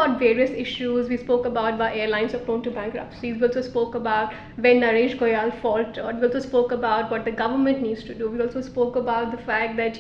about various issues. We spoke about why airlines are prone to bankruptcies. We also spoke about when Naresh Goyal faltered. We also spoke about what the government needs to do. We also spoke about the fact that,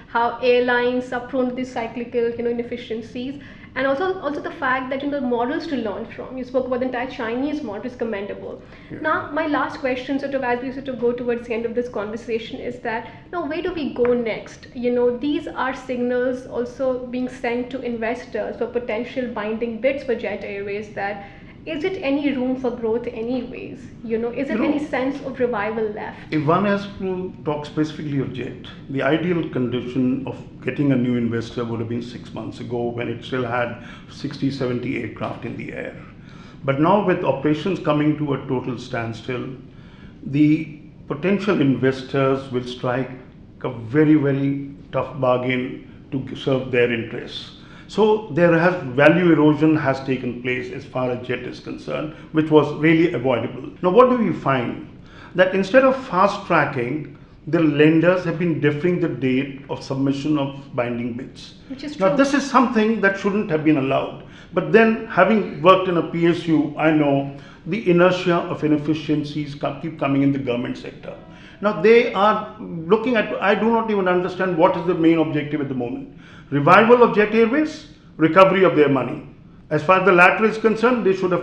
how airlines are prone to these cyclical, inefficiencies. And also the fact that, the models to learn from. You spoke about the entire Chinese model is commendable. Yeah. Now, my last question, sort of, as we sort of go towards the end of this conversation, is that now where do we go next? These are signals also being sent to investors for potential binding bids for Jet Airways. That is it any room for growth, anyways? Is there any sense of revival left? If one has to talk specifically of Jet, the ideal condition of getting a new investor would have been 6 months ago when it still had 60, 70 aircraft in the air. But now with operations coming to a total standstill, the potential investors will strike a very, very tough bargain to serve their interests. So there has value erosion has taken place as far as Jet is concerned, which was really avoidable. Now what do we find? That instead of fast tracking, the lenders have been deferring the date of submission of binding bids. Which is true. Now this is something that shouldn't have been allowed. But then, having worked in a PSU, I know the inertia of inefficiencies keep coming in the government sector. Now they are looking at, I do not even understand what is the main objective at the moment. Revival of Jet Airways, recovery of their money. As far as the latter is concerned, it's a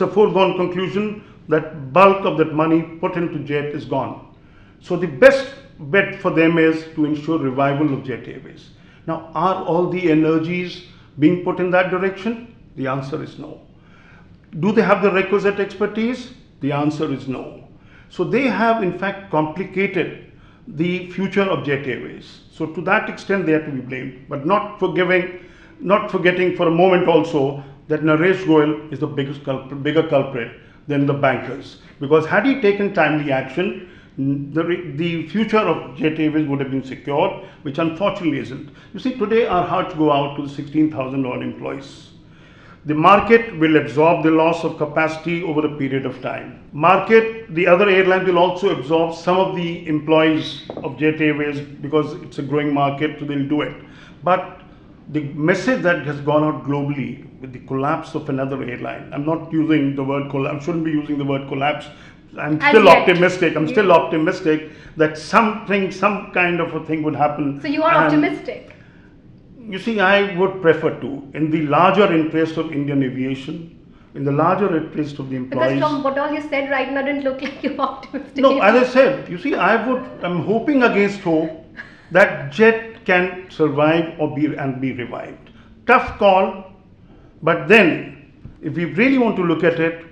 foregone conclusion that bulk of that money put into Jet is gone. So the best bet for them is to ensure revival of Jet Airways. Now, are all the energies being put in that direction? The answer is no. Do they have the requisite expertise? The answer is no. So they have in fact complicated the future of Jet Airways. So to that extent they have to be blamed, but not forgetting for a moment also that Naresh Goyal is the bigger culprit than the bankers. Because had he taken timely action, the future of Jet Airways would have been secured, which unfortunately isn't. You see, today our hearts go out to the 16,000 odd employees. The market will absorb the loss of capacity over a period of time. The other airlines will also absorb some of the employees of Jet Airways because it's a growing market, so they'll do it. But the message that has gone out globally with the collapse of another airline, I'm not using the word collapse, I shouldn't be using the word collapse. I'm still optimistic that some kind of a thing would happen. So you are optimistic? You see, I would prefer to, in the larger interest of Indian aviation, in the larger interest of the employees. Because from what all you said right now, didn't look like you're optimistic. No, as I said, you see, I'm hoping against hope that Jet can survive or be revived. Tough call, but then, if we really want to look at it,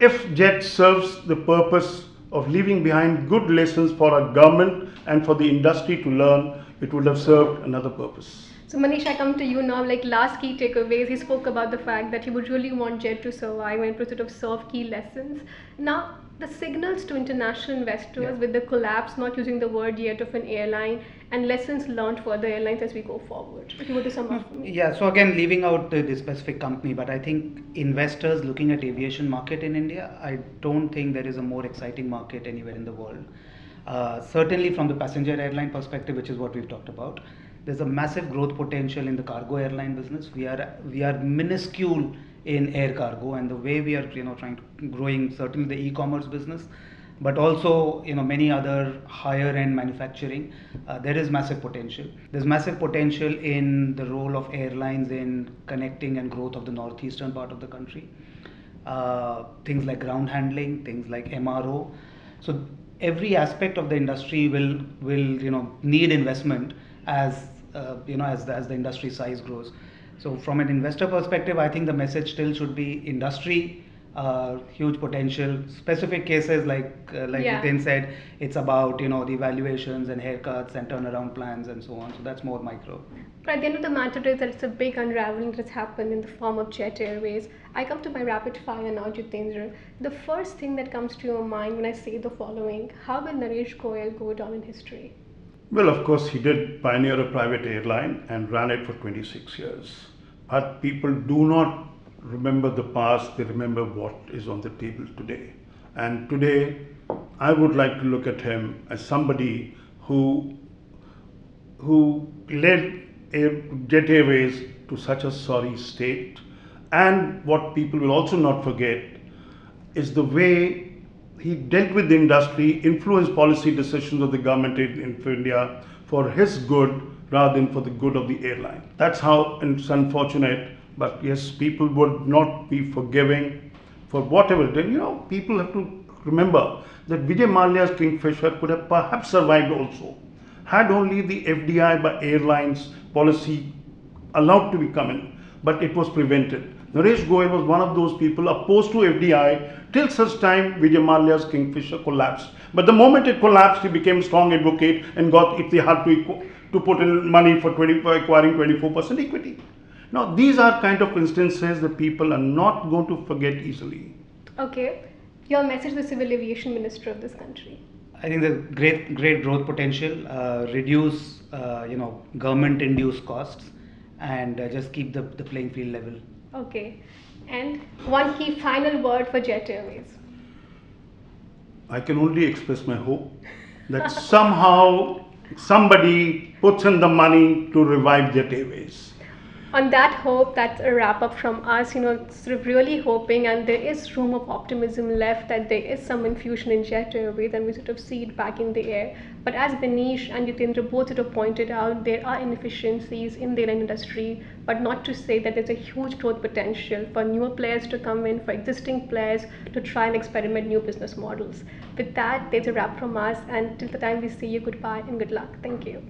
if Jet serves the purpose of leaving behind good lessons for our government and for the industry to learn, it would have served another purpose. So Manish, I come to you now, like last key takeaways. He spoke about the fact that he would really want Jet to survive and to sort of serve key lessons. Now, the signals to international investors with the collapse, not using the word yet, of an airline, and lessons learned for the airlines as we go forward. If you were to sum up for me. Yeah, so again, leaving out the specific company, but I think investors looking at aviation market in India, I don't think there is a more exciting market anywhere in the world. Certainly from the passenger airline perspective, which is what we've talked about, there's a massive growth potential in the cargo airline business. We are minuscule in air cargo, and the way we are growing certainly the e-commerce business, but also many other higher end manufacturing, there is massive potential. There's massive potential in the role of airlines in connecting and growth of the northeastern part of the country. Things like ground handling, things like MRO. So every aspect of the industry will need investment as the industry size grows. So from an investor perspective, I think the message still should be industry, huge potential. Specific cases like Jiten said, it's about the evaluations and haircuts and turnaround plans and so on. So that's more micro. But at the end of the matter is that it's a big unraveling that's happened in the form of Jet Airways. I come to my rapid fire now, Jitendra. The first thing that comes to your mind when I say the following: how will Naresh Goyal go down in history? Well, of course, he did pioneer a private airline and ran it for 26 years. But people do not remember the past, they remember what is on the table today. And today, I would like to look at him as somebody who led Jet Airways to such a sorry state. And what people will also not forget is the way he dealt with the industry, influenced policy decisions of the government in India for his good rather than for the good of the airline. That's how it's unfortunate, but yes, people would not be forgiving for whatever. Then, people have to remember that Vijay Mallya's Kingfisher could have perhaps survived also, had only the FDI by airlines policy allowed to be come in, but it was prevented. Naresh Goyal was one of those people opposed to FDI till such time Vijay Mallya's Kingfisher collapsed. But the moment it collapsed, he became a strong advocate and got if they had to put in money for acquiring 24% equity. Now, these are kind of instances that people are not going to forget easily. Okay. Your message to the Civil Aviation Minister of this country. I think there's great growth potential, reduce government-induced costs, and just keep the playing field level. Okay. And one key final word for Jet Airways. I can only express my hope that somehow somebody puts in the money to revive Jet Airways. On that hope, that's a wrap up from us, sort of really hoping, and there is room of optimism left that there is some infusion in Jet Airways and we sort of see it back in the air. But as Manish and Jitendra both sort of pointed out, there are inefficiencies in the airline industry, but not to say that there's a huge growth potential for newer players to come in, for existing players to try and experiment new business models. With that, there's a wrap from us, and till the time we see you, goodbye and good luck. Thank you.